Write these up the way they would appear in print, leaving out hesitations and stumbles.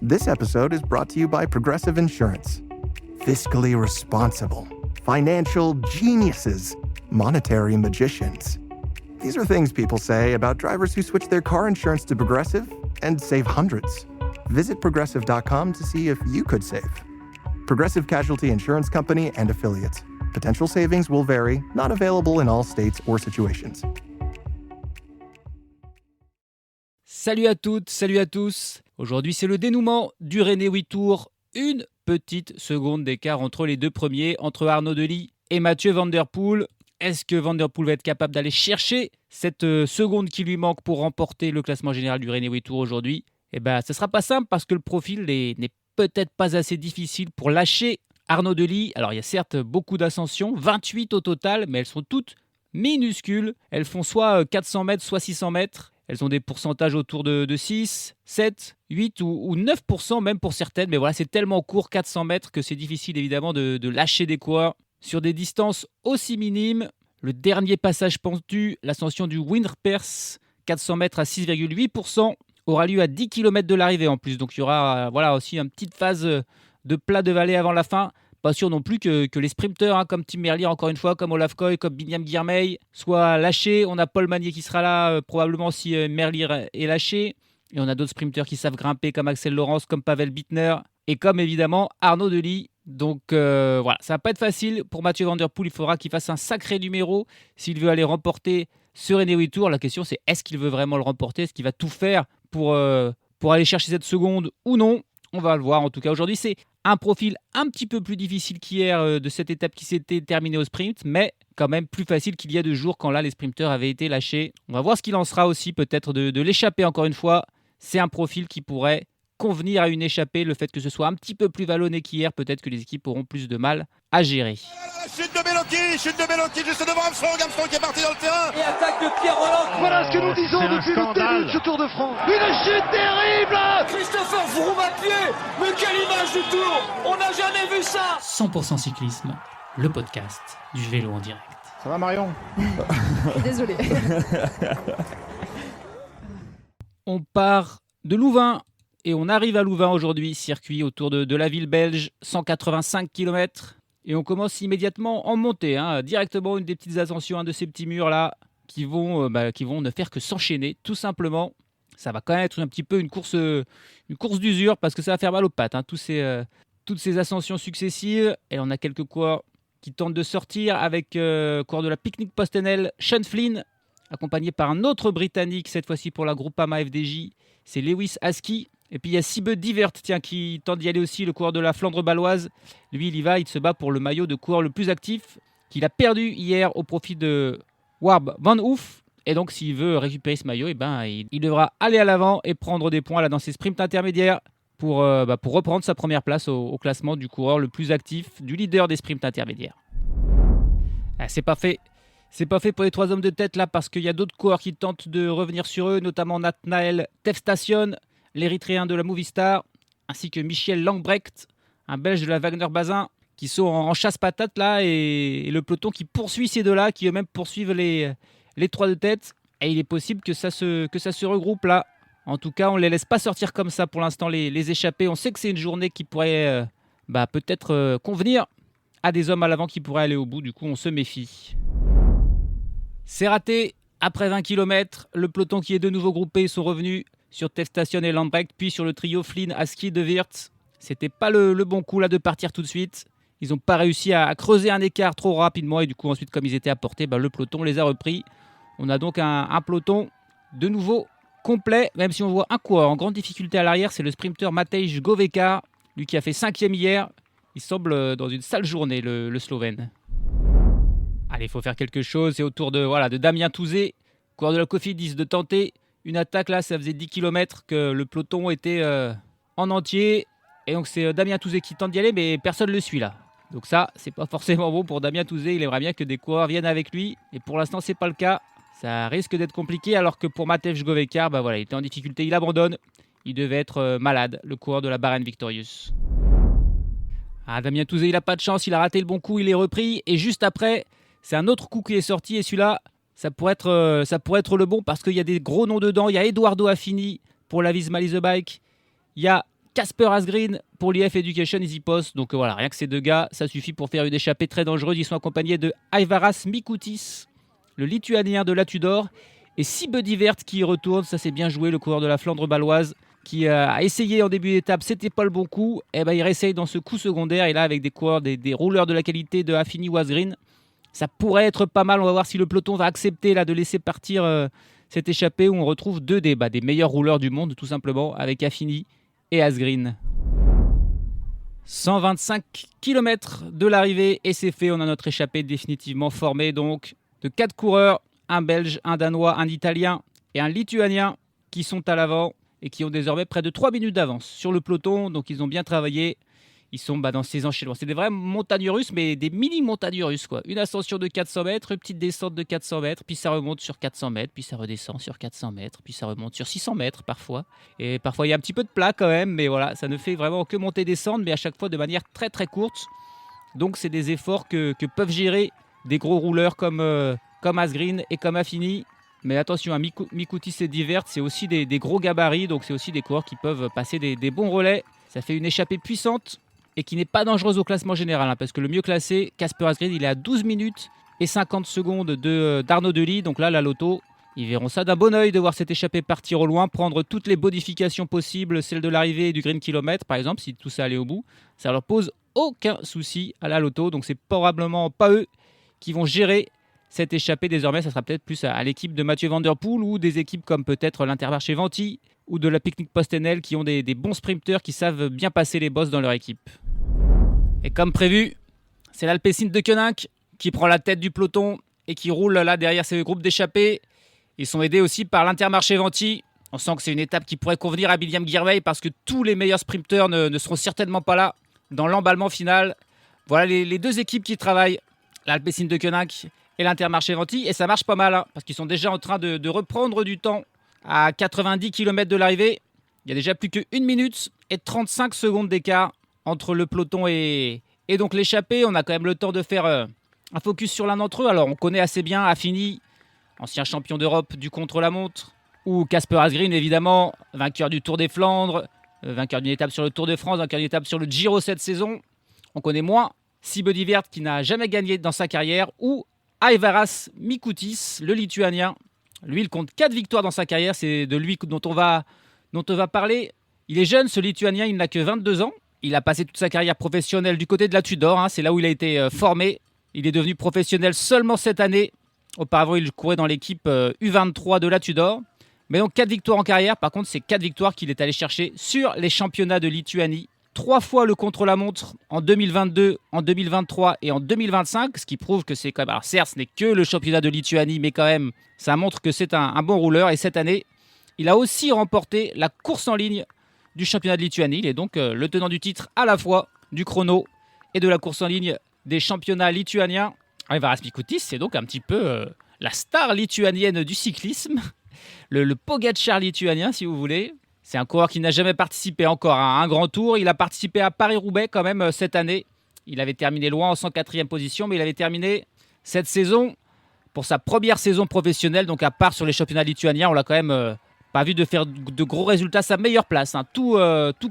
This episode is brought to you by Progressive Insurance. Fiscally responsible, financial geniuses, monetary magicians. These are things people say about drivers who switch their car insurance to Progressive and save hundreds. Visit progressive.com to see if you could save. Progressive Casualty Insurance Company and Affiliates. Potential savings will vary, not available in all states or situations. Salut à toutes, salut à tous. Aujourd'hui, c'est le dénouement du René 8 Tours. Une petite seconde d'écart entre les deux premiers, entre Arnaud Delis et Mathieu Van Der Poel. Est-ce que Van Der Poel va être capable d'aller chercher cette seconde qui lui manque pour remporter le classement général du René 8 Tours aujourd'hui ? Eh bien, ce ne sera pas simple parce que le profil n'est peut-être pas assez difficile pour lâcher Arnaud Delis. Alors, il y a certes beaucoup d'ascensions, 28 au total, mais elles sont toutes minuscules. Elles font soit 400 mètres, soit 600 mètres. Elles ont des pourcentages autour de 6, 7, 8 ou 9% même pour certaines. Mais voilà, c'est tellement court, 400 mètres, que c'est difficile évidemment de lâcher des coureurs sur des distances aussi minimes. Le dernier passage pentu, l'ascension du Windpers, 400 mètres à 6,8%, aura lieu à 10 km de l'arrivée en plus. Donc il y aura aussi une petite phase de plat de vallée avant la fin. Pas sûr non plus que les sprinteurs, comme Tim Merlier encore une fois, comme Olaf Koy, comme Binyam Girmay, soient lâchés. On a Paul Magnier qui sera là probablement si Merlier est lâché. Et on a d'autres sprinteurs qui savent grimper comme Axel Laurence, comme Pavel Bittner et comme évidemment Arnaud Delis. Donc voilà, ça va pas être facile pour Mathieu Van Der Poel. Il faudra qu'il fasse un sacré numéro s'il veut aller remporter ce René 8 Tours. La question c'est, est-ce qu'il veut vraiment le remporter ? Est-ce qu'il va tout faire pour aller chercher cette seconde ou non ? On va le voir. En tout cas, aujourd'hui, c'est un profil un petit peu plus difficile qu'hier de cette étape qui s'était terminée au sprint, mais quand même plus facile qu'il y a 2 jours quand là, les sprinteurs avaient été lâchés. On va voir ce qu'il en sera aussi, peut-être de l'échapper encore une fois. C'est un profil qui pourrait convenir à une échappée. Le fait que ce soit un petit peu plus vallonné qu'hier, peut-être que les équipes auront plus de mal à gérer. Chute de Bellocchi juste devant Armstrong qui est parti dans le terrain. Et attaque de Pierre Rolland. Voilà ce que nous disons depuis le début de ce Tour de France. Une chute terrible. Christopher Froome à pied. Mais quelle image du Tour. On n'a jamais vu ça. 100% cyclisme, le podcast du vélo en direct. Ça va Marion ? Désolé. On part de Louvain et on arrive à Louvain aujourd'hui, circuit autour de la ville belge, 185 km. Et on commence immédiatement en montée, directement une des petites ascensions, un de ces petits murs là, qui vont ne faire que s'enchaîner, tout simplement. Ça va quand même être un petit peu une course d'usure parce que ça va faire mal aux pattes, toutes ces ascensions successives. Et on a quelques coureurs qui tentent de sortir avec coureur de la Picnic Postenel, Sean Flynn, accompagné par un autre Britannique, cette fois-ci pour la Groupama FDJ, c'est Lewis Askey. Et puis il y a Siebe Divert qui tente d'y aller aussi, le coureur de la Flandre baloise. Lui, il y va, il se bat pour le maillot de coureur le plus actif, qu'il a perdu hier au profit de Warb Van Hoof. Et donc s'il veut récupérer ce maillot, il devra aller à l'avant et prendre des points là, dans ses sprints intermédiaires pour reprendre sa première place au classement du coureur le plus actif, du leader des sprints intermédiaires. C'est pas fait pour les 3 hommes de tête là, parce qu'il y a d'autres coureurs qui tentent de revenir sur eux, notamment Nathanael Tefstation, l'Érythréen de la Movistar, ainsi que Michel Langbrecht, un Belge de la Wagner-Bazin, qui sont en chasse-patate là, et le peloton qui poursuit ces deux-là, qui eux-mêmes poursuivent les 3 de tête. Et il est possible que ça se regroupe là. En tout cas, on ne les laisse pas sortir comme ça pour l'instant, les échappés. On sait que c'est une journée qui pourrait peut-être convenir à des hommes à l'avant qui pourraient aller au bout. Du coup, on se méfie. C'est raté. Après 20 km, le peloton qui est de nouveau groupé sont revenus sur Tefstation et Lambrecht, puis sur le trio Flynn, Askey, De Weerts. C'était pas le bon coup là de partir tout de suite. Ils n'ont pas réussi à creuser un écart trop rapidement et du coup ensuite comme ils étaient à portée, le peloton les a repris. On a donc un peloton de nouveau complet, même si on voit un coureur en grande difficulté à l'arrière, c'est le sprinter Matej Goveka, lui qui a fait 5e hier. Il semble dans une sale journée, le Slovène. Allez, il faut faire quelque chose. C'est au tour de Damien Touzé, coureur de la Cofidis, de tenter une attaque. Là, ça faisait 10 km que le peloton était en entier. Et donc, c'est Damien Touzé qui tente d'y aller, mais personne ne le suit là. Donc ça, c'est pas forcément bon pour Damien Touzé. Il aimerait bien que des coureurs viennent avec lui. Et pour l'instant, c'est pas le cas. Ça risque d'être compliqué. Alors que pour Matej Goveka, il était en difficulté. Il abandonne. Il devait être malade, le coureur de la Bahrain Victorious. Damien Touzé, il n'a pas de chance. Il a raté le bon coup. Il est repris. Et juste après, c'est un autre coup qui est sorti. Et celui-là, ça pourrait être le bon parce qu'il y a des gros noms dedans. Il y a Eduardo Affini pour la Visma Lease Bike. Il y a Casper Asgreen pour l'IF Education Easy Post. Donc voilà, rien que ces deux gars, ça suffit pour faire une échappée très dangereuse. Ils sont accompagnés de Aivaras Mikoutis, le Lituanien de la Tudor, et Sibedivert qui y retourne. Ça c'est bien joué, le coureur de la Flandre baloise qui a essayé en début d'étape, c'était pas le bon coup. Et ben il réessaye dans ce coup secondaire. Et là avec des coureurs, des rouleurs de la qualité de Affini ou Asgreen, ça pourrait être pas mal. On va voir si le peloton va accepter là de laisser partir cette échappée où on retrouve deux des meilleurs rouleurs du monde tout simplement avec Affini et Asgreen. 125 km de l'arrivée et c'est fait, on a notre échappée définitivement formée donc de 4 coureurs, un Belge, un Danois, un Italien et un Lituanien qui sont à l'avant et qui ont désormais près de 3 minutes d'avance sur le peloton, donc ils ont bien travaillé. Ils sont dans ces enchaînements. C'est des vraies montagnes russes, mais des mini-montagnes russes, quoi. Une ascension de 400 mètres, une petite descente de 400 mètres, puis ça remonte sur 400 mètres, puis ça redescend sur 400 mètres, puis ça remonte sur 600 mètres parfois. Et parfois, il y a un petit peu de plat quand même, mais voilà, ça ne fait vraiment que monter-descendre, mais à chaque fois de manière très très courte. Donc, c'est des efforts que peuvent gérer des gros rouleurs comme Asgreen et comme Affini. Mais attention, à Mikoutis et Divert, c'est aussi des gros gabarits, donc c'est aussi des coureurs qui peuvent passer des bons relais. Ça fait une échappée puissante et qui n'est pas dangereuse au classement général, hein, parce que le mieux classé, Casper Asgreen, il est à 12 minutes et 50 secondes d'Arnaud Delis. Donc là, la Lotto, ils verront ça d'un bon oeil de voir cette échappée partir au loin, prendre toutes les bonifications possibles, celle de l'arrivée et du green kilomètre, par exemple, si tout ça allait au bout. Ça leur pose aucun souci à la Lotto, donc c'est probablement pas eux qui vont gérer cette échappée désormais. Ça sera peut-être plus à l'équipe de Mathieu Van Der Poel ou des équipes comme peut-être l'Intermarché Venty ou de la Picnic Postenel qui ont des bons sprinteurs qui savent bien passer les bosses dans leur équipe. Et comme prévu, c'est l'Alpecin de Koenig qui prend la tête du peloton et qui roule là derrière ces groupes d'échappés. Ils sont aidés aussi par l'Intermarché Venty. On sent que c'est une étape qui pourrait convenir à William Girmay parce que tous les meilleurs sprinteurs ne seront certainement pas là dans l'emballement final. Voilà les deux équipes qui travaillent, l'Alpecin de Koenig et l'Intermarché Venty. Et ça marche pas mal, hein, parce qu'ils sont déjà en train de reprendre du temps à 90 km de l'arrivée. Il y a déjà plus que 1 minute et 35 secondes d'écart entre le peloton et donc l'échappée. On a quand même le temps de faire un focus sur l'un d'entre eux. Alors on connaît assez bien Affini, ancien champion d'Europe du contre-la-montre, ou Casper Asgreen évidemment, vainqueur du Tour des Flandres, vainqueur d'une étape sur le Tour de France, vainqueur d'une étape sur le Giro cette saison. On connaît moins Sibedivert qui n'a jamais gagné dans sa carrière, ou Aivaras Mikoutis, le Lituanien. Lui, il compte 4 victoires dans sa carrière, c'est de lui dont on va parler. Il est jeune, ce Lituanien, il n'a que 22 ans. Il a passé toute sa carrière professionnelle du côté de la Tudor, hein, c'est là où il a été formé. Il est devenu professionnel seulement cette année. Auparavant, il courait dans l'équipe U23 de la Tudor. Mais donc 4 victoires en carrière. Par contre, c'est 4 victoires qu'il est allé chercher sur les championnats de Lituanie. 3 fois le contre-la-montre en 2022, en 2023 et en 2025. Ce qui prouve que c'est quand même... Alors certes, ce n'est que le championnat de Lituanie, mais quand même, ça montre que c'est un bon rouleur. Et cette année, il a aussi remporté la course en ligne du championnat de Lituanie. Il est donc le tenant du titre à la fois du chrono et de la course en ligne des championnats lituaniens. Aivaras Mikoutis, c'est donc un petit peu la star lituanienne du cyclisme, le Pogačar lituanien si vous voulez. C'est un coureur qui n'a jamais participé encore à un grand tour. Il a participé à Paris-Roubaix quand même cette année. Il avait terminé loin en 104e position, mais il avait terminé cette saison pour sa première saison professionnelle. Donc à part sur les championnats lituaniens, on l'a quand même... pas vu de faire de gros résultats, sa meilleure place. Hein. Tout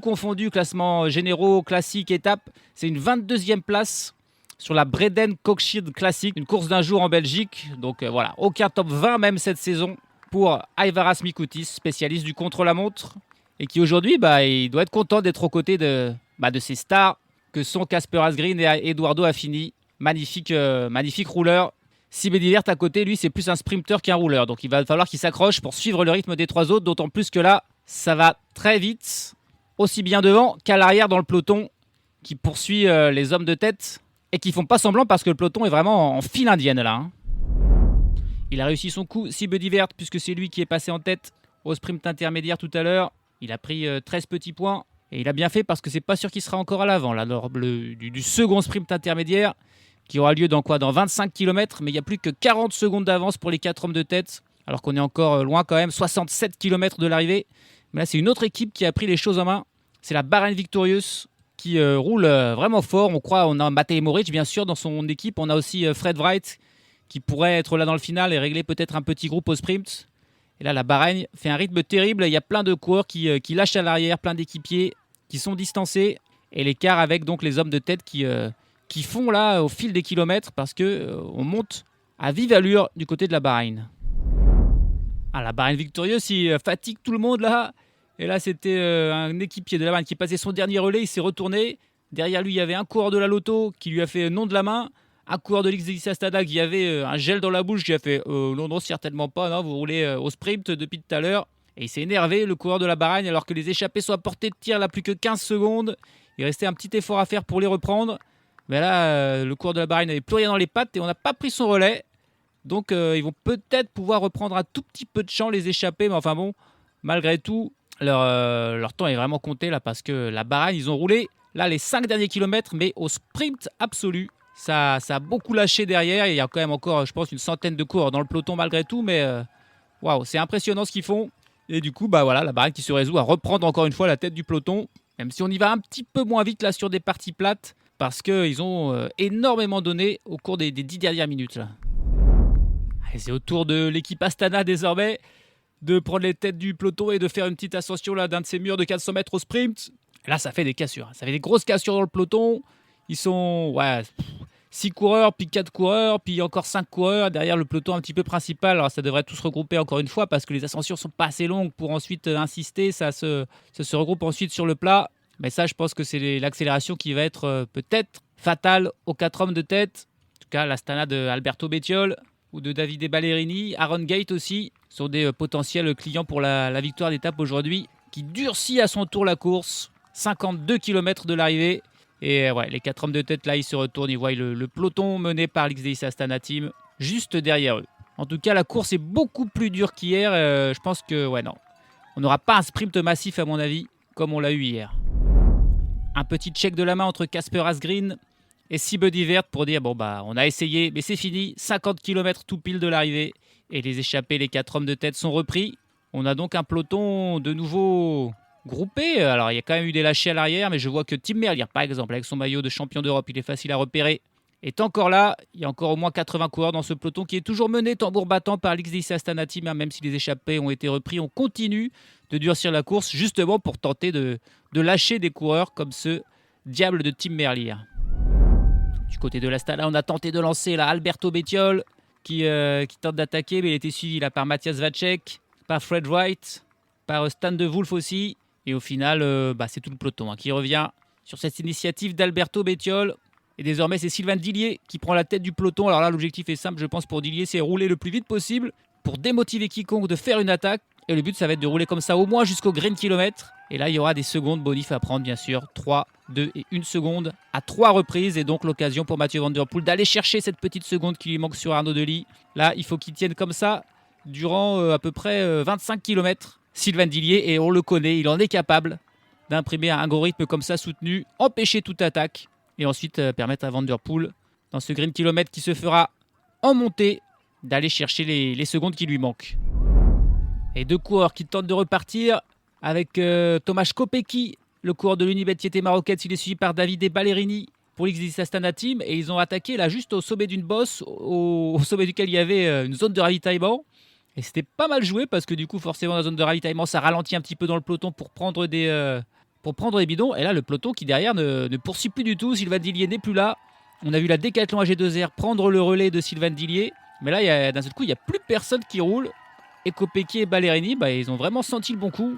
confondu, classement généraux, classique, étape. C'est une 22e place sur la Breden Cockshid Classic, une course d'un jour en Belgique. Donc voilà, aucun top 20 même cette saison pour Aivaras Mikoutis, spécialiste du contre-la-montre. Et qui aujourd'hui, il doit être content d'être aux côtés de ces stars que sont Casper Asgreen et Eduardo Affini. Magnifique rouleur. Sibedivert à côté, lui, c'est plus un sprinter qu'un rouleur. Donc il va falloir qu'il s'accroche pour suivre le rythme des 3 autres. D'autant plus que là, ça va très vite, aussi bien devant qu'à l'arrière dans le peloton qui poursuit les hommes de tête et qui font pas semblant parce que le peloton est vraiment en file indienne là. Hein. Il a réussi son coup, Sibedivert, puisque c'est lui qui est passé en tête au sprint intermédiaire tout à l'heure. Il a pris 13 petits points et il a bien fait parce que c'est pas sûr qu'il sera encore à l'avant là, lors du second sprint intermédiaire, qui aura lieu dans 25 km, mais il n'y a plus que 40 secondes d'avance pour les 4 hommes de tête, alors qu'on est encore loin quand même, 67 km de l'arrivée. Mais là, c'est une autre équipe qui a pris les choses en main. C'est la Bahrain Victorious qui roule vraiment fort. On a Matej Moric, bien sûr, dans son équipe. On a aussi Fred Wright, qui pourrait être là dans le final et régler peut-être un petit groupe au sprint. Et là, la Bahrain fait un rythme terrible. Il y a plein de coureurs qui lâchent à l'arrière, plein d'équipiers. qui sont distancés et l'écart avec donc les hommes de tête qui font là au fil des kilomètres parce que on monte à vive allure du côté de la Bahreïn. La Bahreïn victorieuse, il fatigue tout le monde là. Et là, c'était un équipier de la Bahreïn qui passait son dernier relais, il s'est retourné. Derrière lui, il y avait un coureur de la Lotto qui lui a fait non de la main. Un coureur de l'XDX Astana qui avait un gel dans la bouche, qui a fait non, certainement pas, non, vous roulez au sprint depuis tout à l'heure. Et il s'est énervé, le coureur de la Bahreïn, alors que les échappés sont à portée de tir, là, plus que 15 secondes. Il restait un petit effort à faire pour les reprendre. Mais là, le coureur de la Bahreïn n'avait plus rien dans les pattes et on n'a pas pris son relais. Donc, ils vont peut-être pouvoir reprendre un tout petit peu de champ, les échappés. Mais enfin bon, malgré tout, leur temps est vraiment compté là parce que la Bahreïn, ils ont roulé là les 5 derniers kilomètres, mais au sprint absolu. Ça a beaucoup lâché derrière. Il y a quand même encore, je pense, une centaine de coureurs dans le peloton malgré tout. Mais waouh, c'est impressionnant ce qu'ils font. Et du coup, la Bahreïn qui se résout à reprendre encore une fois la tête du peloton. Même si on y va un petit peu moins vite là sur des parties plates. Parce qu'ils ont énormément donné au cours des 10 dernières minutes. Là. Et c'est au tour de l'équipe Astana désormais de prendre les têtes du peloton et de faire une petite ascension là, d'un de ces murs de 400 mètres au sprint. Et là, ça fait des cassures. Ça fait des grosses cassures dans le peloton. Ils sont 6 coureurs, puis 4 coureurs, puis encore 5 coureurs derrière le peloton un petit peu principal. Alors ça devrait tout se regrouper encore une fois parce que les ascensions sont pas assez longues pour ensuite insister. Ça se regroupe ensuite sur le plat. Mais ça, je pense que c'est l'accélération qui va être peut-être fatale aux 4 hommes de tête. En tout cas, l'Astana de Alberto Bettiol ou de Davide Ballerini. Aaron Gate aussi sont des potentiels clients pour la victoire d'étape aujourd'hui qui durcit à son tour la course. 52 km de l'arrivée. Et les 4 hommes de tête, là, ils se retournent. Ils voient le peloton mené par l'XDX Astana Team juste derrière eux. En tout cas, la course est beaucoup plus dure qu'hier. Je pense que, non. On n'aura pas un sprint massif, à mon avis, comme on l'a eu hier. Un petit check de la main entre Casper Asgreen et Sibudi Vert pour dire, on a essayé, mais c'est fini. 50 km tout pile de l'arrivée. Et les échappés, les 4 hommes de tête sont repris. On a donc un peloton de nouveau groupé. Alors, il y a quand même eu des lâchés à l'arrière, mais je vois que Tim Merlier, par exemple, avec son maillot de champion d'Europe, il est facile à repérer, est encore là. Il y a encore au moins 80 coureurs dans ce peloton qui est toujours mené tambour battant par l'XDX Astana Team. Même si les échappés ont été repris, on continue de durcir la course justement pour tenter de lâcher des coureurs comme ce diable de Tim Merlier. Du côté de l'Astana, on a tenté de lancer là Alberto Bettiol qui tente d'attaquer, mais il a été suivi là par Matthias Vacek, par Fred Wright, par Stan de Wolf aussi. Et au final, c'est tout le peloton qui revient sur cette initiative d'Alberto Bettiol. Et désormais, c'est Sylvain Dillier qui prend la tête du peloton. Alors là, l'objectif est simple, je pense, pour Dillier, c'est rouler le plus vite possible pour démotiver quiconque de faire une attaque. Et le but, ça va être de rouler comme ça au moins jusqu'au green kilomètre. Et là, il y aura des secondes bonif à prendre, bien sûr. 3, 2 et 1 seconde à 3 reprises. Et donc, l'occasion pour Mathieu Van Der Poel d'aller chercher cette petite seconde qui lui manque sur Arnaud Delis. Là, il faut qu'il tienne comme ça durant à peu près 25 km. Sylvain Dillier, et on le connaît, il en est capable d'imprimer un gros rythme comme ça soutenu, empêcher toute attaque et ensuite permettre à Van Der Poel, dans ce green kilomètre qui se fera en montée, d'aller chercher les secondes qui lui manquent. Et 2 coureurs qui tentent de repartir avec Tomasz Kopecky, le coureur de l'Unibet Tieté Maroquette, il est suivi par Davide Ballerini pour l'XDX Astana Team et ils ont attaqué là juste au sommet d'une bosse, au sommet duquel il y avait une zone de ravitaillement. Et c'était pas mal joué parce que du coup, forcément, dans la zone de ravitaillement, ça ralentit un petit peu dans le peloton pour prendre des bidons. Et là, le peloton qui derrière ne poursuit plus du tout. Sylvain Dillier n'est plus là. On a vu la Décathlon AG2R prendre le relais de Sylvain Dillier. Mais là, d'un seul coup, il n'y a plus personne qui roule. Et Kopecky et Ballerini, ils ont vraiment senti le bon coup.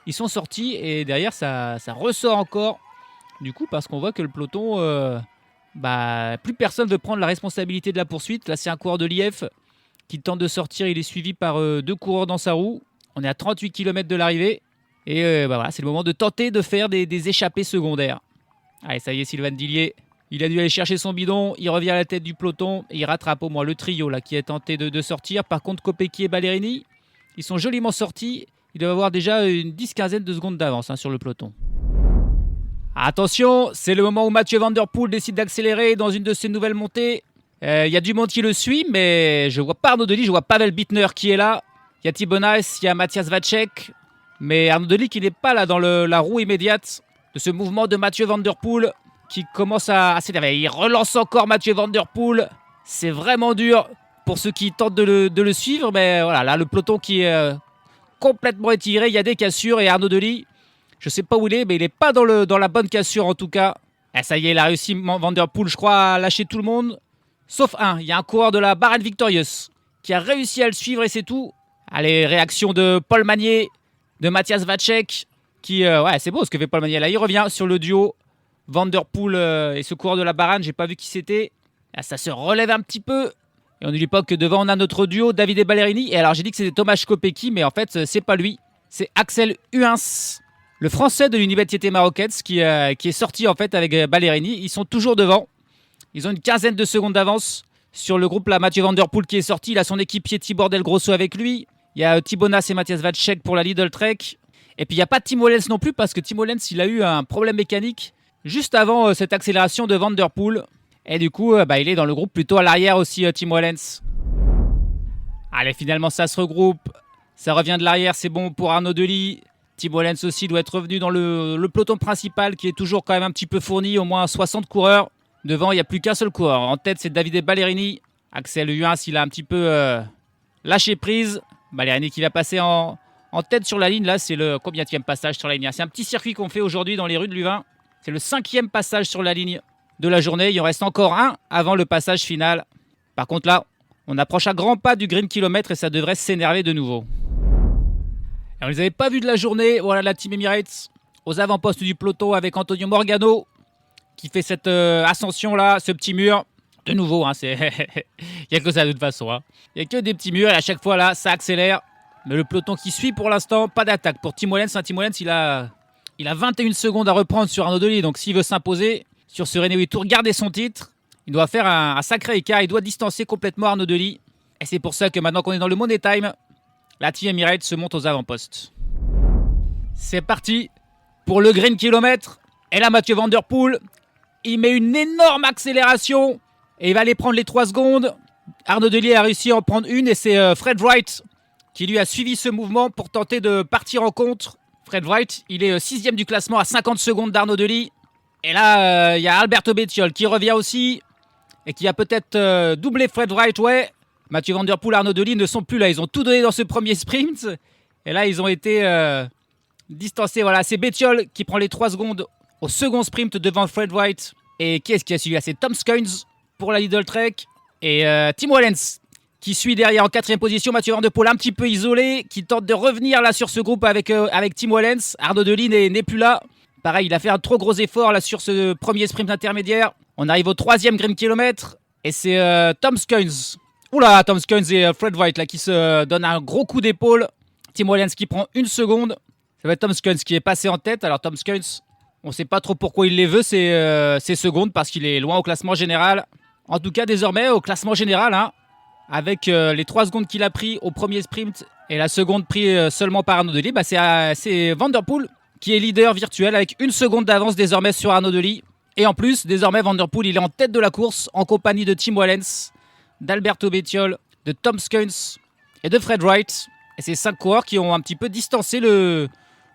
Ils sont sortis et derrière, ça ressort encore. Du coup, parce qu'on voit que le peloton, plus personne veut prendre la responsabilité de la poursuite. Là, c'est un coureur de l'IF qui tente de sortir, il est suivi par 2 coureurs dans sa roue. On est à 38 km de l'arrivée. Et c'est le moment de tenter de faire des échappées secondaires. Allez, ça y est, Sylvain Dillier, il a dû aller chercher son bidon. Il revient à la tête du peloton et il rattrape au moins le trio là, qui a tenté de sortir. Par contre, Kopecky et Ballerini, ils sont joliment sortis. Ils doivent avoir déjà une 10-15 de secondes d'avance sur le peloton. Attention, c'est le moment où Mathieu Van Der Poel décide d'accélérer dans une de ses nouvelles montées. Il y a du monde qui le suit, mais je vois pas Arnaud Delis, je vois Pavel Bittner qui est là. Il y a Thibaut Nice, il y a Matthias Vacek. Mais Arnaud Delis qui n'est pas là dans la roue immédiate de ce mouvement de Mathieu Van Der Poel qui commence à s'énerver. Il relance encore Mathieu Van Der Poel. C'est vraiment dur pour ceux qui tentent de le suivre. Mais voilà, là, le peloton qui est complètement étiré. Il y a des cassures et Arnaud Delis, Je sais pas où il est, mais il est pas dans la bonne cassure en tout cas. Ah, ça y est, il a réussi Van Der Poel, je crois, à lâcher tout le monde. Sauf un, il y a un coureur de la Bahrain Victorious qui a réussi à le suivre et c'est tout. Allez, réaction de Paul Magnier, de Matthias Vacek, qui... ouais, c'est beau ce que fait Paul Magnier. Là, il revient sur le duo Van Der Poel et ce coureur de la Bahrain, j'ai pas vu qui c'était. Là, ça se relève un petit peu. Et on n'oublie pas que devant, on a notre duo, David et Ballerini. Et alors, j'ai dit que c'était Tomasz Kopecky, mais en fait, c'est pas lui. C'est Axel Huins, le français de l'Université marocaine, qui est sorti en fait avec Ballerini. Ils sont toujours devant. Ils ont une quinzaine de secondes d'avance sur le groupe là. Mathieu Van Der Poel qui est sorti. Il a son équipier Tibor Del Grosso avec lui. Il y a Thibaut Nas et Matthias Vacek pour la Lidl Trek. Et puis il n'y a pas Timo Lenz non plus parce que Timo Lenz il a eu un problème mécanique juste avant cette accélération de Van Der Poel. Et du coup il est dans le groupe plutôt à l'arrière aussi Timo Lenz. Allez, finalement ça se regroupe. Ça revient de l'arrière, c'est bon pour Arnaud Delis. Timo Lenz aussi doit être revenu dans le peloton principal qui est toujours quand même un petit peu fourni, au moins 60 coureurs. Devant, il n'y a plus qu'un seul coureur. En tête, c'est Davide Ballerini. Axel Huins, il a un petit peu lâché prise. Ballerini qui va passer en tête sur la ligne. Là, c'est le combienième passage sur la ligne. C'est un petit circuit qu'on fait aujourd'hui dans les rues de Louvain. C'est le 5e passage sur la ligne de la journée. Il en reste encore un avant le passage final. Par contre, là, on approche à grands pas du green kilomètre et ça devrait s'énerver de nouveau. Alors, vous n'avez pas vu de la journée. Voilà la Team Emirates aux avant-postes du peloton avec Antonio Morgano qui fait cette ascension-là, ce petit mur. De nouveau, il n'y a que ça de toute façon. Il n'y a que des petits murs et à chaque fois, là, ça accélère. Mais le peloton qui suit pour l'instant, pas d'attaque. Pour Timo Lenz, Timo Lenz, il a 21 secondes à reprendre sur Arnaud Delis. Donc s'il veut s'imposer sur ce René Tour, garder son titre, il doit faire un sacré écart. Il doit distancer complètement Arnaud Delis. Et c'est pour ça que maintenant qu'on est dans le Money Time, la Team Emirates se monte aux avant-postes. C'est parti pour le green kilomètre. Et là, Mathieu Van Der Poel, il met une énorme accélération et il va aller prendre les 3 secondes. Arnaud Delis a réussi à en prendre une et c'est Fred Wright qui lui a suivi ce mouvement pour tenter de partir en contre. Fred Wright, il est 6e du classement à 50 secondes d'Arnaud Delis. Et là, il y a Alberto Bettiol qui revient aussi et qui a peut-être doublé Fred Wright. Ouais, Mathieu Van Der Poel, Arnaud Delis ne sont plus là. Ils ont tout donné dans ce premier sprint. Et là, ils ont été distancés. Voilà, c'est Bettiol qui prend les 3 secondes au second sprint devant Fred Wright. Et qui est-ce qui a suivi? C'est Tom Skuins pour la Lidl Trek. Et Timo Lenz qui suit derrière en 4e position. Mathieu Van Der Poel un petit peu isolé, qui tente de revenir là sur ce groupe avec Timo Lenz. Arnaud Delis n'est plus là. Pareil, il a fait un trop gros effort là sur ce premier sprint intermédiaire. On arrive au 3e green kilomètre. Et c'est Tom Skuins. Oula, Tom Skuins et Fred Wright là, qui se donnent un gros coup d'épaule. Timo Lenz qui prend 1 seconde. Ça va être Tom Skuins qui est passé en tête. Alors Tom Skuins, on ne sait pas trop pourquoi il les veut, ces secondes, parce qu'il est loin au classement général. En tout cas, désormais, au classement général, avec les 3 secondes qu'il a pris au premier sprint et la seconde prise seulement par Arnaud Delis, c'est Van Der Poel qui est leader virtuel avec 1 seconde d'avance désormais sur Arnaud Delis. Et en plus, désormais, Van Der Poel, il est en tête de la course en compagnie de Timo Lenz, d'Alberto Bettiol, de Tom Skuins et de Fred Wright. Et c'est 5 coureurs qui ont un petit peu distancé le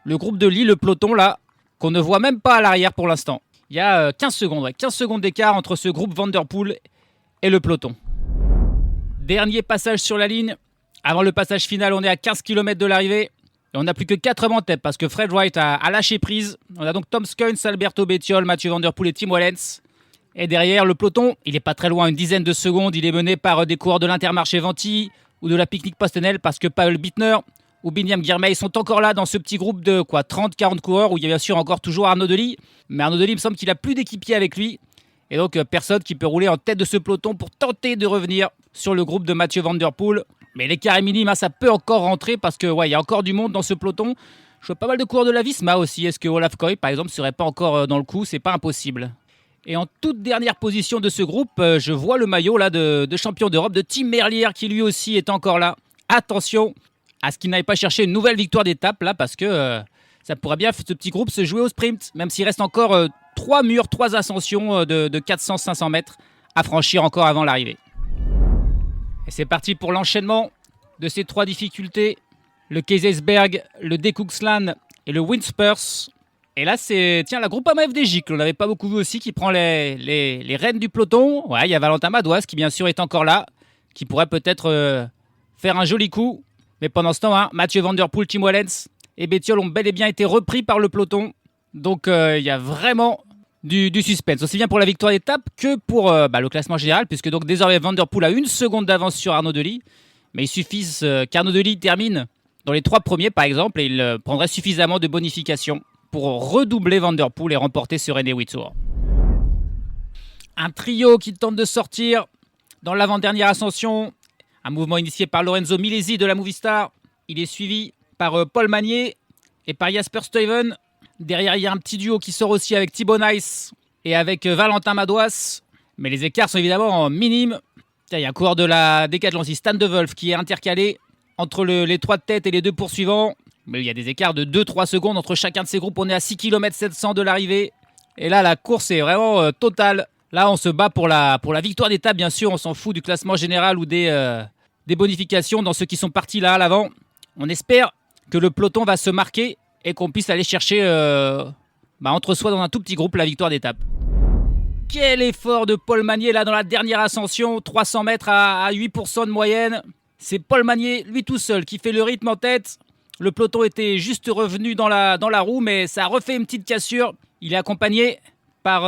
groupe de Lee, le peloton là, qu'on ne voit même pas à l'arrière pour l'instant. Il y a 15 secondes d'écart entre ce groupe Van Der Poel et le peloton. Dernier passage sur la ligne. Avant le passage final, on est à 15 km de l'arrivée. Et on n'a plus que 4 hommes en tête parce que Fred Wright a lâché prise. On a donc Tom Skuins, Alberto Bettiol, Mathieu Van Der Poel et Timo Lenz. Et derrière le peloton, il n'est pas très loin, une dizaine de secondes. Il est mené par des coureurs de l'Intermarché Venty ou de la Picnic Pastenel parce que Paul Bittner ou Binyam Girmay sont encore là dans ce petit groupe de 30-40 coureurs où il y a bien sûr encore toujours Arnaud Delis. Mais Arnaud Delis, il me semble qu'il n'a plus d'équipier avec lui. Et donc personne qui peut rouler en tête de ce peloton pour tenter de revenir sur le groupe de Mathieu Van Der Poel. Mais l'écart est minime, ça peut encore rentrer parce que il y a encore du monde dans ce peloton. Je vois pas mal de coureurs de la Visma aussi. Est-ce que Olaf Koy, par exemple, serait pas encore dans le coup? C'est pas impossible. Et en toute dernière position de ce groupe, je vois le maillot là de champion d'Europe de Tim Merlier qui lui aussi est encore là. Attention à ce qu'il n'aille pas chercher une nouvelle victoire d'étape là parce que ça pourrait bien ce petit groupe se jouer au sprint, même s'il reste encore 3 murs, 3 ascensions de 400-500 mètres à franchir encore avant l'arrivée. Et c'est parti pour l'enchaînement de ces 3 difficultés. Le Kaysersberg, le Dekouksland et le Windspurs. Et là, c'est la Groupama FDJ que l'on n'avait pas beaucoup vu aussi, qui prend les rênes du peloton. Ouais, il y a Valentin Madouas qui bien sûr est encore là, qui pourrait peut-être faire un joli coup. Mais pendant ce temps, Mathieu Van Der Poel, Timo Lenz et Bettiol ont bel et bien été repris par le peloton. Donc il y a vraiment du suspense, aussi bien pour la victoire d'étape que pour le classement général, puisque donc désormais Van Der Poel a 1 seconde d'avance sur Arnaud Delis. Mais il suffit qu'Arnaud Delis termine dans les 3 premiers par exemple, et il prendrait suffisamment de bonification pour redoubler Van Der Poel et remporter ce René Tour. Un trio qui tente de sortir dans l'avant-dernière ascension. Un mouvement initié par Lorenzo Milesi de la Movistar. Il est suivi par Paul Magnier et par Jasper Stuyven. Derrière, il y a un petit duo qui sort aussi avec Thibaut Nice et avec Valentin Madouas. Mais les écarts sont évidemment minimes. Il y a un coureur de la Decathlon, Stan De Wolf, qui est intercalé entre les 3 de tête et les 2 poursuivants. Mais il y a des écarts de 2-3 secondes entre chacun de ces groupes. On est à 6 km 700 de l'arrivée. Et là, la course est vraiment totale. Là, on se bat pour la victoire d'étape, bien sûr. On s'en fout du classement général ou des bonifications dans ceux qui sont partis là à l'avant. On espère que le peloton va se marquer et qu'on puisse aller chercher entre soi dans un tout petit groupe la victoire d'étape. Quel effort de Paul Magnier là dans la dernière ascension, 300 mètres à 8% de moyenne. C'est Paul Magnier, lui tout seul, qui fait le rythme en tête. Le peloton était juste revenu dans la roue, mais ça a refait une petite cassure. Il est accompagné par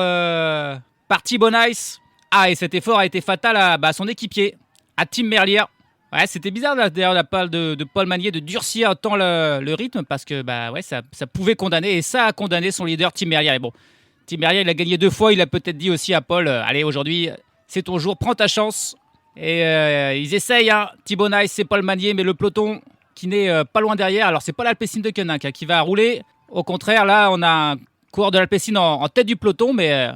Thibaut Nice. Et cet effort a été fatal à son équipier, à Tim Merlier. Ouais, c'était bizarre d'ailleurs la part de Paul Magnier de durcir tant le rythme parce que ça pouvait condamner, et ça a condamné son leader Tim Merlier. Et bon, Tim Merlier, il a gagné 2 fois, il a peut-être dit aussi à Paul allez, aujourd'hui c'est ton jour, prends ta chance. Et ils essayent, Thibaut Nice et Paul Magnier, mais le peloton qui n'est pas loin derrière. Alors c'est pas l'Alpecin de Koenig qui va rouler, au contraire là on a un coureur de l'Alpecin en tête du peloton, mais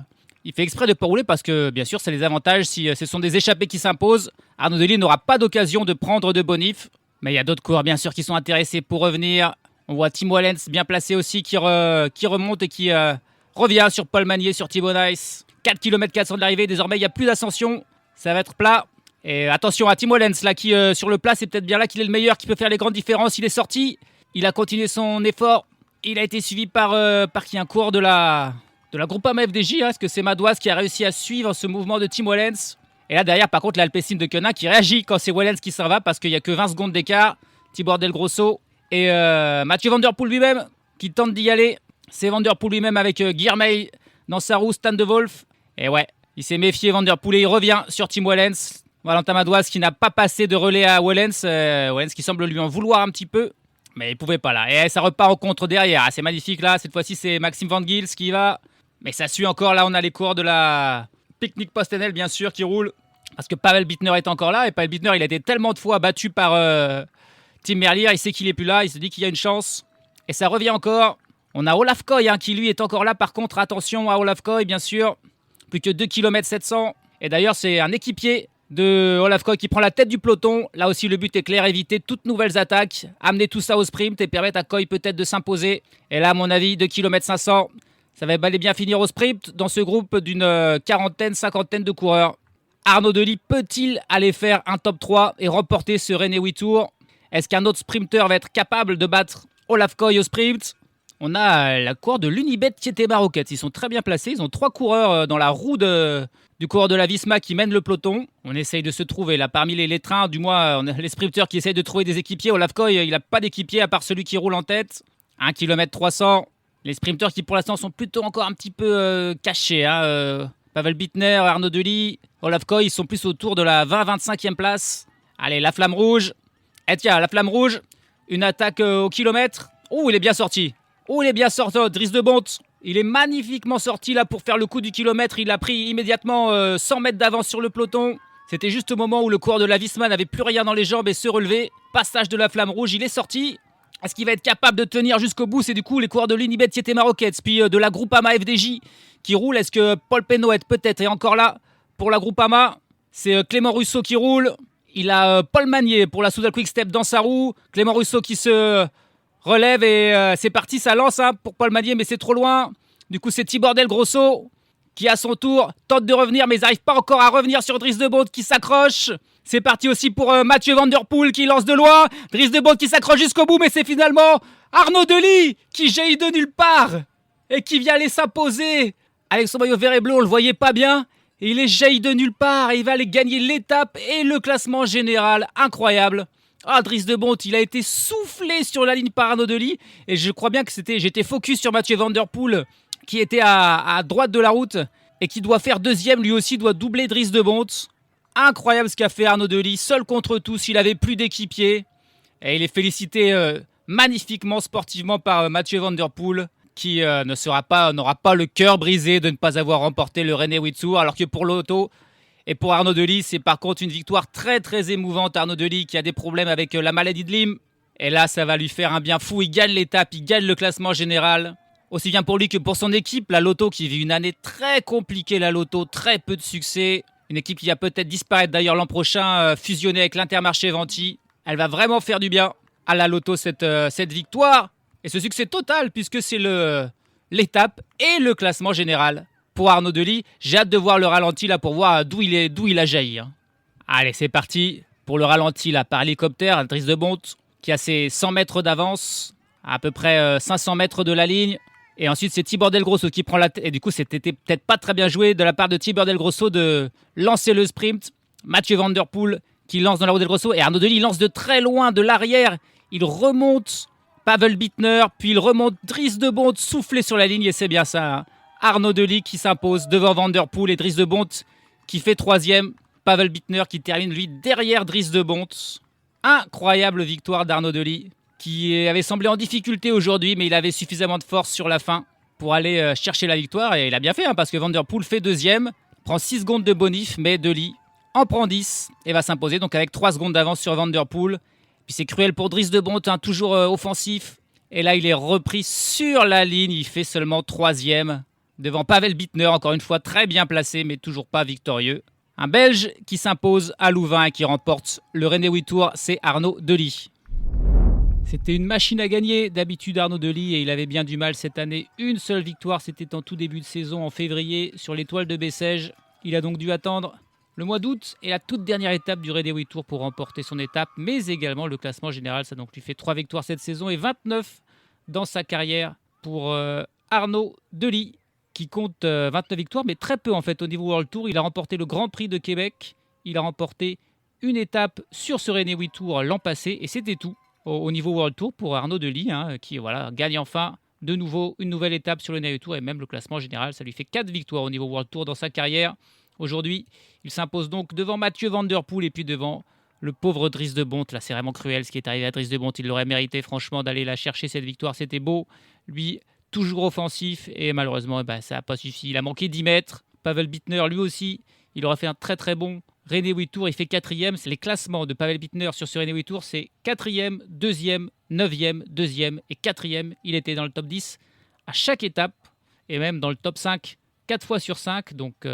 il fait exprès de ne pas rouler parce que, bien sûr, c'est les avantages si ce sont des échappées qui s'imposent. Arnaud Delis n'aura pas d'occasion de prendre de bonif. Mais il y a d'autres coureurs, bien sûr, qui sont intéressés pour revenir. On voit Tim Wellens bien placé aussi qui remonte et qui revient sur Paul Magnier, sur Thibaut Nice. 4 km 400 de l'arrivée. Désormais, il n'y a plus d'ascension. Ça va être plat. Et attention à Tim Wellens, là, qui sur le plat, c'est peut-être bien là qu'il est le meilleur, qui peut faire les grandes différences. Il est sorti. Il a continué son effort. Il a été suivi par qui, un coureur de la Groupama FDJ, parce que c'est Madouas qui a réussi à suivre ce mouvement de Tim Wellens. Et là derrière, par contre, l'Alpecin de Koenig qui réagit quand c'est Wellens qui s'en va parce qu'il n'y a que 20 secondes d'écart. Tibor Del Grosso et Mathieu Van Der Poel lui-même qui tente d'y aller. C'est Van Der Poel lui-même avec Guilherme dans sa roue, Stan De Wolf. Et ouais, il s'est méfié Van Der Poel et il revient sur Tim Wellens. Valentin Madouas qui n'a pas passé de relais à Wellens. Wellens qui semble lui en vouloir un petit peu. Mais il pouvait pas là. Et ça repart en contre derrière. C'est magnifique là. Cette fois-ci, c'est Maxime Van Gils qui y va. Mais ça suit encore. Là, on a les coureurs de la Picnic Postenel, bien sûr, qui roulent. Parce que Pavel Bittner est encore là. Et Pavel Bittner, il a été tellement de fois battu par Tim Merlier. Il sait qu'il est plus là. Il se dit qu'il y a une chance. Et ça revient encore. On a Olaf Koy qui, lui, est encore là. Par contre, attention à Olaf Koy, bien sûr. Plus que 2 km 700. Et d'ailleurs, c'est un équipier de Olaf Koy qui prend la tête du peloton. Là aussi, le but est clair, éviter toutes nouvelles attaques, amener tout ça au sprint et permettre à Koy peut-être de s'imposer. Et là, à mon avis, 2 km 500, ça va bel et bien finir au sprint dans ce groupe d'une cinquantaine de coureurs. Arnaud Delis peut-il aller faire un top 3 et remporter ce René Tour? Est-ce qu'un autre sprinter va être capable de battre Olaf Koy au sprint? On a la coureur de l'Unibet Tietema Rocket. Ils sont très bien placés. Ils ont 3 coureurs dans la roue du coureur de la Visma qui mène le peloton. On essaye de se trouver là parmi les trains, du moins on a les sprinteurs qui essayent de trouver des équipiers. Olaf Koy, il n'a pas d'équipier à part celui qui roule en tête. 1 km 300. Les sprinteurs qui pour l'instant sont plutôt encore un petit peu cachés. Pavel Bittner, Arnaud Delis, Olaf Koy, ils sont plus autour de la 20-25e place. Allez, la flamme rouge. Et tiens, la flamme rouge. Une attaque au kilomètre. Oh, il est bien sorti. Dries de Bondt. Il est magnifiquement sorti là pour faire le coup du kilomètre. Il a pris immédiatement 100 mètres d'avance sur le peloton. C'était juste au moment où le coureur de la Visma n'avait plus rien dans les jambes et se relevait. Passage de la flamme rouge, il est sorti. Est-ce qu'il va être capable de tenir jusqu'au bout? C'est du coup les coureurs de l'Unibet Tietema Rockets, puis de la Groupama FDJ qui roule. Est-ce que Paul Pénoët peut-être est encore là pour la Groupama? C'est Clément Russo qui roule. Il a Paul Magnier pour la Soudal Quick Step dans sa roue. Clément Russo qui se relève et c'est parti, ça lance pour Paul Magnier, mais c'est trop loin. Du coup, c'est Tibor Del Grosso qui, à son tour, tente de revenir, mais ils n'arrivent pas encore à revenir sur Dries de Bondt qui s'accroche. C'est parti aussi pour Mathieu Van Der Poel qui lance de loin. Dries de Bondt qui s'accroche jusqu'au bout, mais c'est finalement Arnaud Delis qui jaillit de nulle part et qui vient aller s'imposer. Avec son maillot vert et bleu, on le voyait pas bien. Et il est jailli de nulle part et il va aller gagner l'étape et le classement général. Incroyable. Ah, Dries de Bont, il a été soufflé sur la ligne par Arnaud Delis. Et je crois bien que j'étais focus sur Mathieu Van Der Poel, qui était à droite de la route et qui doit faire deuxième. Lui aussi doit doubler Dries de Bont. Incroyable ce qu'a fait Arnaud Delis, seul contre tous. Il avait plus d'équipier. Et il est félicité magnifiquement, sportivement par Mathieu Van Der Poel, qui n'aura pas le cœur brisé de ne pas avoir remporté le René Tour, alors que pour l'auto et pour Arnaud Delis, c'est par contre une victoire très très émouvante. Arnaud Delis qui a des problèmes avec la maladie de Lyme. Et là, ça va lui faire un bien fou. Il gagne l'étape, il gagne le classement général. Aussi bien pour lui que pour son équipe, la Lotto qui vit une année très compliquée, la Lotto, très peu de succès. Une équipe qui va peut-être disparaître d'ailleurs l'an prochain, fusionner avec l'Intermarché Venti. Elle va vraiment faire du bien à la Lotto cette victoire. Et ce succès total puisque c'est l'étape et le classement général. Pour Arnaud Delis, j'ai hâte de voir le ralenti là pour voir d'où il a jailli. Allez, c'est parti pour le ralenti là par hélicoptère. Dries de Bont qui a ses 100 mètres d'avance, à peu près 500 mètres de la ligne. Et ensuite, c'est Tibor Del Grosso qui prend la tête. Et du coup, c'était peut-être pas très bien joué de la part de Tibor Del Grosso de lancer le sprint. Mathieu Van Der Poel qui lance dans la roue Del Grosso. Et Arnaud Delis lance de très loin, de l'arrière. Il remonte Pavel Bittner, puis il remonte Dries de Bont soufflé sur la ligne. Et c'est bien ça, Arnaud Delis qui s'impose devant Van Der Poel et Dries de Bont qui fait troisième. Pavel Bittner qui termine lui derrière Dries de Bont. Incroyable victoire d'Arnaud Delis qui avait semblé en difficulté aujourd'hui, mais il avait suffisamment de force sur la fin pour aller chercher la victoire. Et il a bien fait parce que Van Der Poel fait deuxième, prend 6 secondes de bonif, mais Delis en prend 10 et va s'imposer donc avec 3 secondes d'avance sur Van Der Poel. Puis c'est cruel pour Dries de Bont, toujours offensif. Et là, il est repris sur la ligne. Il fait seulement troisième devant Pavel Bittner, encore une fois très bien placé, mais toujours pas victorieux. Un Belge qui s'impose à Louvain et qui remporte le René Tour, c'est Arnaud Delis. C'était une machine à gagner d'habitude Arnaud Delis et il avait bien du mal cette année. Une seule victoire, c'était en tout début de saison en février sur l'étoile de Bessèges. Il a donc dû attendre le mois d'août et la toute dernière étape du René Tour pour remporter son étape, mais également le classement général. Ça donc lui fait 3 victoires cette saison et 29 dans sa carrière pour Arnaud Delis, qui compte 29 victoires, mais très peu en fait au niveau World Tour. Il a remporté le Grand Prix de Québec, il a remporté une étape sur ce René Tour l'an passé, et c'était tout au niveau World Tour pour Arnaud Delis, qui gagne enfin de nouveau une nouvelle étape sur le René Tour, et même le classement général, ça lui fait 4 victoires au niveau World Tour dans sa carrière. Aujourd'hui, il s'impose donc devant Mathieu Van Der Poel et puis devant le pauvre Dries de Bont. Là, c'est vraiment cruel ce qui est arrivé à Dries de Bont. Il l'aurait mérité franchement d'aller la chercher cette victoire, c'était beau. Lui, toujours offensif et malheureusement ça n'a pas suffi. Il a manqué 10 mètres. Pavel Bittner lui aussi, il aurait fait un très très bon René Tour. Il fait 4e. Les classements de Pavel Bittner sur ce René Tour, c'est 4e, 2e, 9e, 2e et 4e. Il était dans le top 10 à chaque étape et même dans le top 5 4 fois sur 5. Donc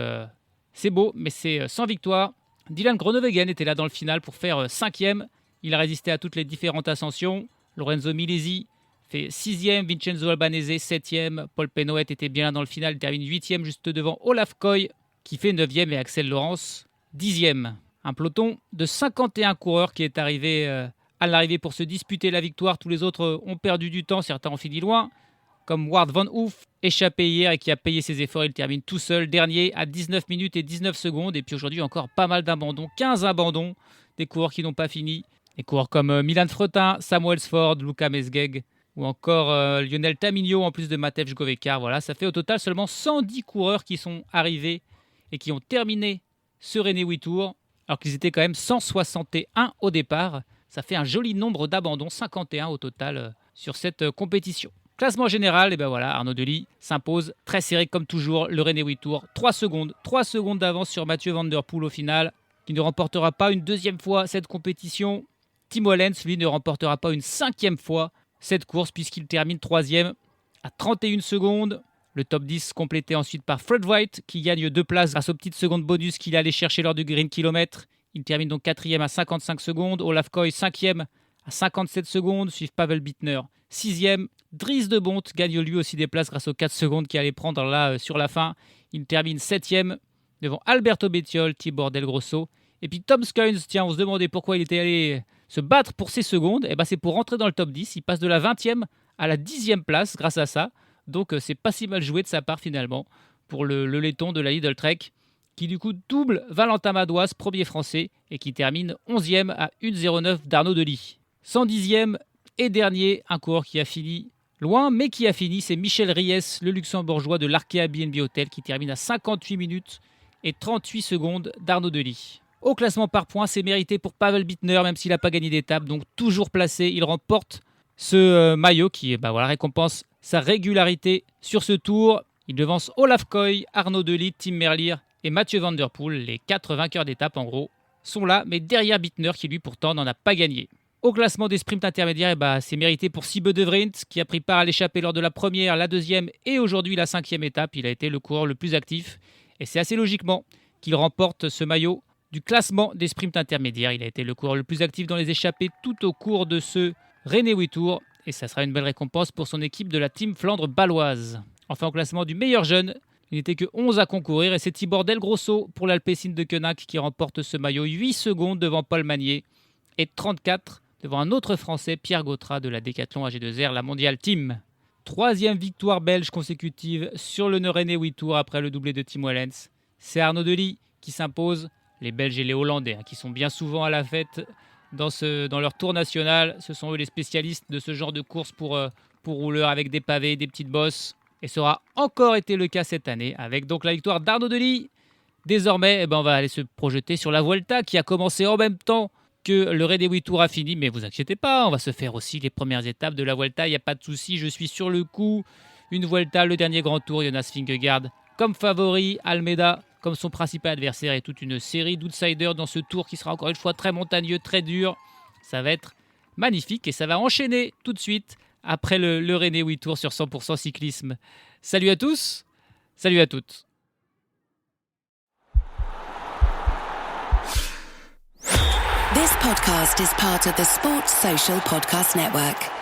c'est beau, mais c'est sans victoire. Dylan Groenewegen était là dans le final pour faire 5e. Il a résisté à toutes les différentes ascensions. Lorenzo Milesi fait 6e, Vincenzo Albanese 7e, Paul Penhoet était bien là dans le final, il termine 8e juste devant Olaf Koy qui fait 9e et Axel Laurence 10e. Un peloton de 51 coureurs qui est arrivé à l'arrivée pour se disputer la victoire. Tous les autres ont perdu du temps, certains ont fini loin, comme Wout van Aert, échappé hier et qui a payé ses efforts. Il termine tout seul, dernier à 19 minutes et 19 secondes. Et puis aujourd'hui encore pas mal d'abandons, 15 abandons, des coureurs qui n'ont pas fini. Des coureurs comme Milan Fretin, Samuel Sford, Luka Mesgeg, ou encore Lionel Tamigno en plus de Matej Govekar. Voilà, ça fait au total seulement 110 coureurs qui sont arrivés et qui ont terminé ce René Tour, alors qu'ils étaient quand même 161 au départ. Ça fait un joli nombre d'abandons, 51 au total sur cette compétition. Classement général, Arnaud Delis s'impose très serré comme toujours le René Tour. 3 secondes d'avance sur Mathieu Van Der Poel au final, qui ne remportera pas une deuxième fois cette compétition. Tim Wellens, lui, ne remportera pas une 5e fois cette course puisqu'il termine 3e à 31 secondes. Le top 10 complété ensuite par Fred Wright qui gagne 2 places grâce aux petites secondes bonus qu'il allait chercher lors du Green Kilometre. Il termine donc 4e à 55 secondes. Olaf Koy 5e à 57 secondes. Suivent Pavel Bittner 6e. Dries de Bont gagne lui aussi des places grâce aux 4 secondes qu'il allait prendre là sur la fin. Il termine 7e devant Alberto Bettiol, Tibor Del Grosso. Et puis Tom Skuins, tiens, on se demandait pourquoi il était allé se battre pour ces secondes. C'est pour rentrer dans le top 10. Il passe de la 20e à la 10e place grâce à ça. Donc c'est pas si mal joué de sa part finalement pour le laiton de la Lidl Trek. qui du coup double Valentin Madouas, premier français, et qui termine 11e à 1,09 d'Arnaud Delis. 110e et dernier, un coureur qui a fini loin, mais qui a fini, c'est Michel Ries, le luxembourgeois de l'Arkea BNB Hotel, qui termine à 58 minutes et 38 secondes d'Arnaud Delis. Au classement par points, c'est mérité pour Pavel Bittner, même s'il n'a pas gagné d'étape, donc toujours placé. Il remporte ce maillot qui récompense sa régularité sur ce tour. Il devance Olaf Koy, Arnaud Delis, Tim Merlier et Mathieu Van Der Poel. Les 4 vainqueurs d'étape, en gros, sont là, mais derrière Bittner, qui lui pourtant n'en a pas gagné. Au classement des sprints intermédiaires, c'est mérité pour Siebe de Vrient, qui a pris part à l'échappée lors de la première, la deuxième et aujourd'hui la 5e étape. Il a été le coureur le plus actif. Et c'est assez logiquement qu'il remporte ce maillot du classement des sprints intermédiaires. Il a été le coureur le plus actif dans les échappées tout au cours de ce René Tour. Et ça sera une belle récompense pour son équipe de la Team Flandre baloise. Enfin, au classement du meilleur jeune, il n'était que 11 à concourir. Et c'est Tibor Del Grosso pour l'Alpecin de Koenig qui remporte ce maillot. 8 secondes devant Paul Magnier et 34 devant un autre Français, Pierre Gautrat de la Decathlon AG2R, la Mondial Team. 3e victoire belge consécutive sur le René Tour après le doublé de Tim Wellens. C'est Arnaud Delis qui s'impose. Les Belges et les Hollandais, qui sont bien souvent à la fête dans leur tour national. Ce sont eux les spécialistes de ce genre de course pour rouleurs avec des pavés, des petites bosses. Et ça aura encore été le cas cette année avec donc la victoire d'Arnaud Delis. Désormais, on va aller se projeter sur la Vuelta qui a commencé en même temps que le René Tour a fini. Mais vous inquiétez pas, on va se faire aussi les premières étapes de la Vuelta. Il n'y a pas de souci, je suis sur le coup. Une Vuelta, le dernier grand tour, Jonas Vingegaard comme favori, Almeida comme son principal adversaire et toute une série d'outsiders dans ce tour qui sera encore une fois très montagneux, très dur. Ça va être magnifique et ça va enchaîner tout de suite après le René Tour sur 100% cyclisme. Salut à tous, salut à toutes. This podcast is part of the Sports Social Podcast Network.